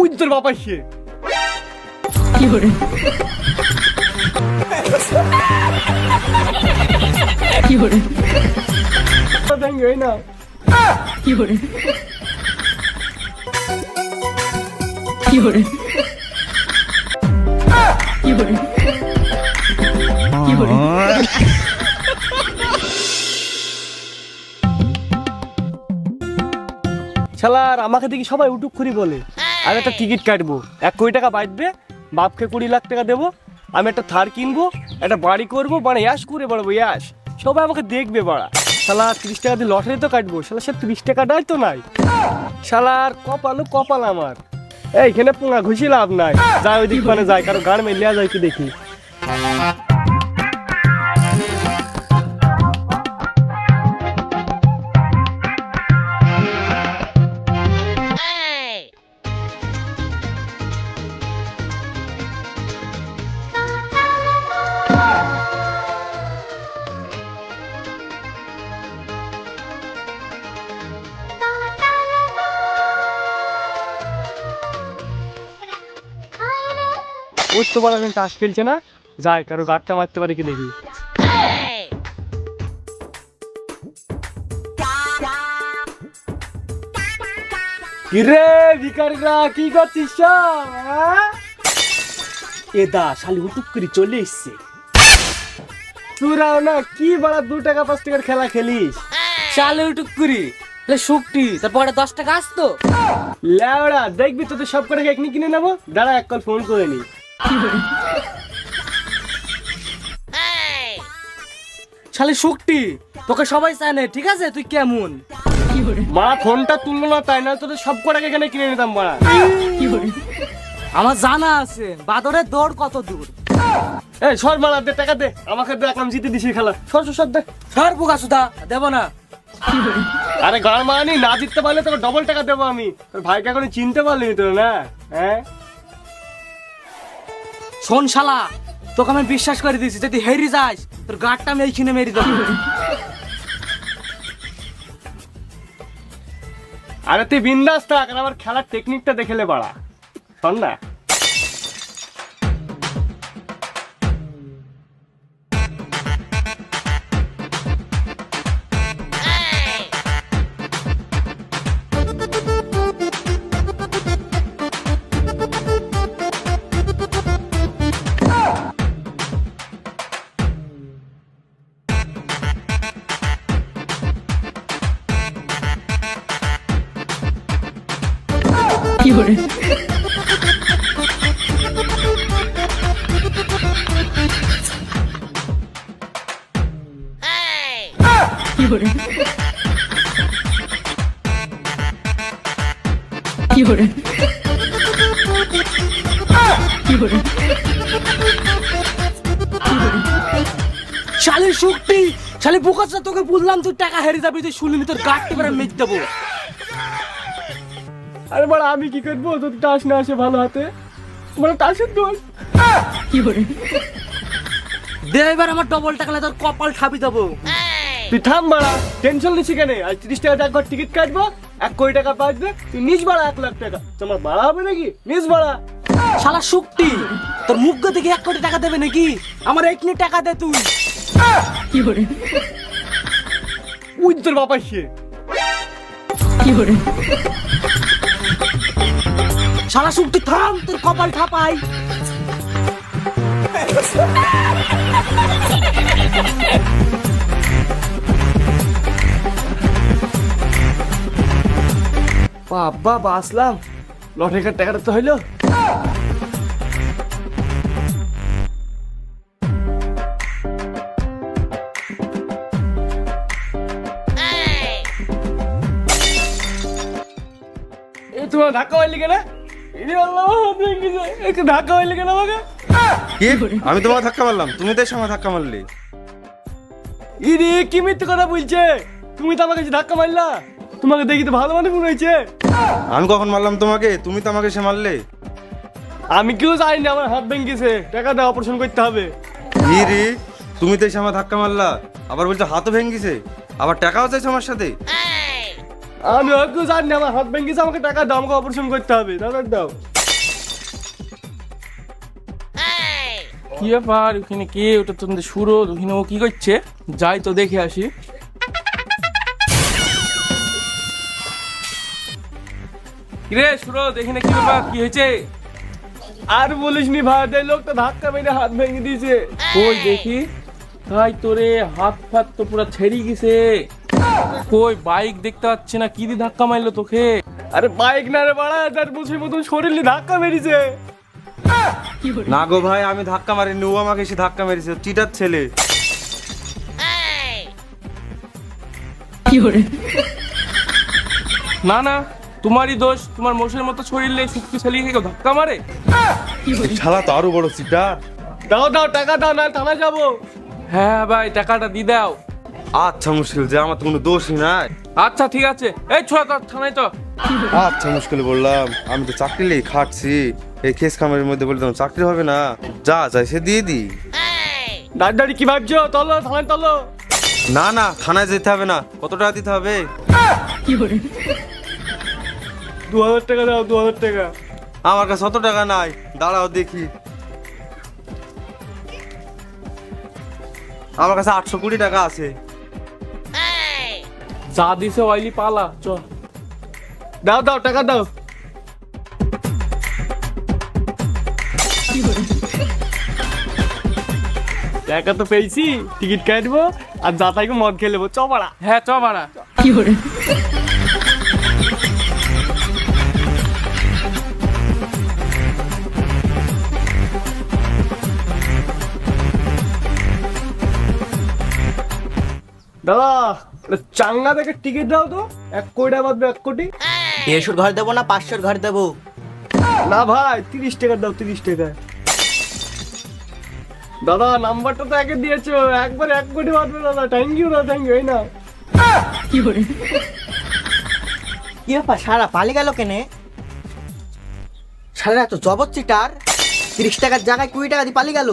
ওই তোর বাবা সে না শালার আমাকে দেখি সবাই উটুক করি বলে আমি একটা টিকিট কাটবো 1 কোটি টাকা বাঁচবে, বাপকে 20 লাখ টাকা দেবো, আমি একটা থার কিনবো, একটা বাড়ি করবো, মানে ইয়াস করে বাড়বো ইয়াস, সবাই আমাকে দেখবে বাড়া। শালা 30 টাকা দিয়ে লটারি তো কাটবো, শালা সে 30 টাকাটাই তো নাই। শালার কপাল আমার এইখানে পোঙা ঘুষি লাভ নাই, যাই ওই দিক মানে যায় কারো গান মেলিয়া যায় কি দেখি। বুঝতে পারবেন তাস খেলছে না, যায় কারো গাড়টা মারতে পারে কি দেখি। কিরে ভিখারিরা কি করছিস? এ দা শালি হুটুক করে চলে এসছে। তোরাও না কি বাড়া 2 টাকা 5 টাকার খেলা খেলিস? শালে উটুক করি শুকটি তারপরে 10 টাকা আসতো। লেওড়া দেখবি তোদের সব করে এখনি কিনে নেবো, দাঁড়া এক কল ফোন করে নি। শালে শুকটি তোকে সবাই জানে, ঠিক আছে তুই কেমন? মারা ফোনটা তুললো না তাই না তোদের সব করে এখানে কিনে নিতাম মারা। আমার জানা আছে বাদরের দৌড় কত দূর। এই সর মারা দে টাকা দে, আমাকে দে, আমি জিতে দিছি খেলা, সর দে। সর বুকা সুদা দেব না। আরে গান মারানি না জিততে পারলে তোকে ডবল টাকা দেবো আমি। তোর ভাইকে এখন চিনতে পারলি তোর না? হ্যাঁ শোন শালা, তোকে আমি বিশ্বাস করে দিয়েছি, যদি হেরি যাস তোর গাড়টা আমি এইখানে মেরে দেবো। আরে তুই বিন্দাস থাক, আর আমার খেলার টেকনিকটা দেখেলে বাড়া, শোন না। শালি শুকটি শালি বুকাস, তোকে বললাম তুই টাকা হেরে যাবি, তুই শুনলি তোর গাড়টি করে মেরে দেবো। আরে বাড়া আমি কি করবো, তোর টাস না আসে ভালো হাতে, মানে টাসের দোষ। দে এবার আমার ডবল টাকা তোর কপাল ঠাপি দেবো। তুই থাম বাড়া, টেনশন নিচ্ছি কেন? আজ 30 টাকা একবার টিকিট কাটবো, 1 কোটি টাকা বাঁচবে, তুই নিস বাড়া 1 লাখ টাকা, তোমার বাড়া হবে নাকি? নিস বাড়া। শালা শুকটি তোর মুখ থেকে 1 কোটি টাকা দেবে নাকি? আমার এখানে টাকা দে তুই। ওই তোর বাবা সে শালা শুকটি থাম, তোর কপাল ঠাপাই। বাবা বাসলাম, লটারির টাকাটা তো হইলো। এই তোমার ধাক্কা হইলি কেন? একটু ধাক্কা হইলি কেন আমাকে? আমি তোমাকে ধাক্কা মারলাম, তুমি তো সময় ধাক্কা মারলি। ইরে কি মিথ্যে কথা বলছে? তুমি তো আমাকে ধাক্কা মারলা, তোমাকে দেখি তো ভালো মানুষ মনে হয়েছে। আমি কখন মারলাম তোমাকে? তুমি তো আমাকে সে মারলে। আমি কেউ জানি না, আমার হাত ভেঙেছে, টাকা দিয়ে অপারেশন করতে হবে। রে তুমি তো এসে আমার ধাক্কা মারলা, আবার বলছো হাতও ভেঙেছে, আবার টাকাও চাইছো আমার সাথে। আমি হয়তো জানি না, আমার হাত ভেঙেছে, আমাকে টাকা দাও, আমাকে অপারেশন করতে হবে, দাও দাও। কি ব্যাপার ওখানে কে? ওটা তোমাদের সুরো, ওখানে ও কি করছে? যাই তো দেখে আসি। কিরে সুরো, এখানে কি ব্যাপার, কি হয়েছে? আর বলিস নি ভাই, এই লোকটা ধাক্কা মেরে হাত ভেঙে দিয়েছে। কই দেখি। তাই তোরে হাত ফাত তো পুরো ছেড়ে গেছে। কই বাইক দেখতে পাচ্ছি না, কি দিয়ে ধাক্কা মারলো তোকে? আরে বাইক না রে বাড়া, তার বুঝি মতন শরীরে ধাক্কা মেরেছে। না গো ভাই, আমি ধাক্কা মারিনি, ও আমাকে এসে ধাক্কা মেরেছে, চিটার ছেলে। না না, তোমারই দোষ, তোমার মোষের মতো শরীরে শক্তিশালী কেউ ধাক্কা মারে? শালা তো আরো বড় চিটার। দাও দাও, টাকা দাও, না থানায় যাবো। হ্যাঁ ভাই, টাকাটা দিয়ে দাও। আচ্ছা মুশকিল, যে আমার তো কোনো দোষই নাই। আচ্ছা ঠিক আছে, এই ছোড়া তোর থানায় তো। আচ্ছা মুশকিল বললাম, আমি তো চাকরি লেগে খাটছি, এই কেস কামের মধ্যে বলে তোমার চাকরি হবে না, যা চাই সে দিয়ে দি। দাঁড়ি কি ভাবছো? তলো থানায় তলো। না না, থানায় যেতে হবে না, কত টাকা দিতে হবে? 2000 টাকা দাও, 2000 টাকা। আমার কাছে অত টাকা নাই, দাঁড়াও দেখি। আমার কাছে 820 টাকা আছে। যা দিছে অয়েলি পালা, চ। দাও দাও, টাকা দাও। টাকা তো পেয়েছি, টিকিট কাটবো আর যাতাইকে মদ খেয়ে নেবো, চ পাড়া। হ্যাঁ চ বাড়া। দাদা চাঙ্গা থেকে টিকিট দাও তো, 1 কোটি টাকা বাদবে, 1 কোটি। 150 ঘর দেবো না 500 ঘর দেবো? না ভাই, 30 টাকা দাও, 30 টাকা। দাদা নাম্বারটা তো একে দিয়েছো, একবার 1 কোটি বাদবে দাদা। থ্যাংক ইউ দাদা, থ্যাংক ইউ। এই না কি ব্যাপার, সারা পালি গেল কেনে? সারা এত জবর চিটার, 30 টাকার জায়গায় 20 টাকা দিয়ে পালি গেল।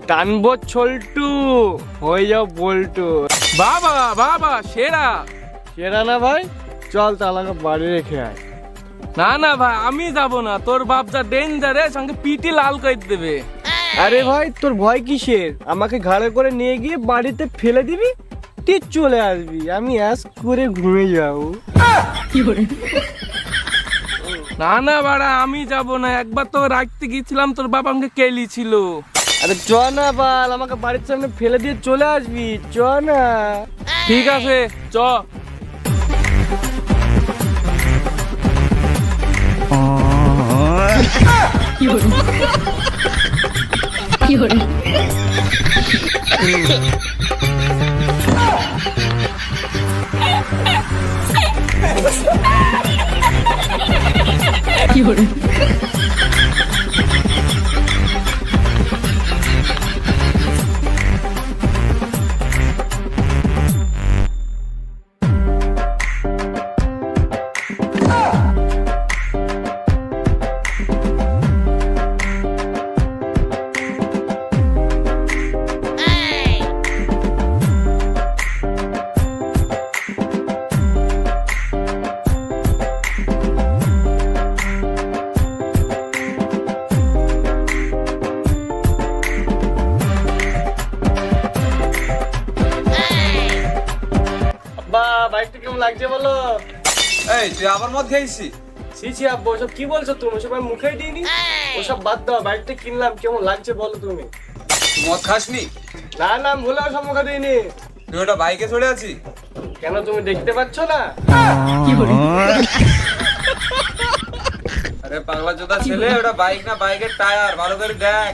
টানবো ছল্টু, হয়ে যাও বল্টু। বাবা বাবা সেরা। সেরা না ভাই, চল তালাকে বাড়ি রেখে আয়। না না ভাই, আমি যাব না, তোর বাপ যা ডেঞ্জারে, সঙ্গে পিটি লাল করে দেবে। আরে ভাই তোর ভয় কিসের? আমাকে ঘাড়ে করে নিয়ে গিয়ে বাড়িতে ফেলে দিবি, তুই চলে আসবি, আমি অ্যাস করে ঘুরে যাবো। না না বাড়া, আমি যাব না, একবার তো রাখতে গিয়েছিলাম, তোর বাপ আমাকে কেলি ছিল। আরে চ না বাল, আমাকে বাড়ির সামনে ফেলে দিয়ে চলে আসবি, চ না। ঠিক আছে চ। লাগছে বলো? এই তুই আবার মদ খেয়েছিস? ছি ছি আব্বু, ওসব কি বলছো তুমি? ওসব আমি মুখেই দিইনি। ওসব বাদ দাও, বাইকটা কিনলাম, কেমন লাগছে বলো তুমি? মদ খাসনি? না না, ভুলেও সব মুখে দিইনি। তুই ওটা বাইকে চড়ে আছিস? কেন তুমি দেখতে পাচ্ছ না? আরে পাগলা চোদা ছেলে, ওটা বাইক না বাইকের টায়ার, ভালো করে দেখ।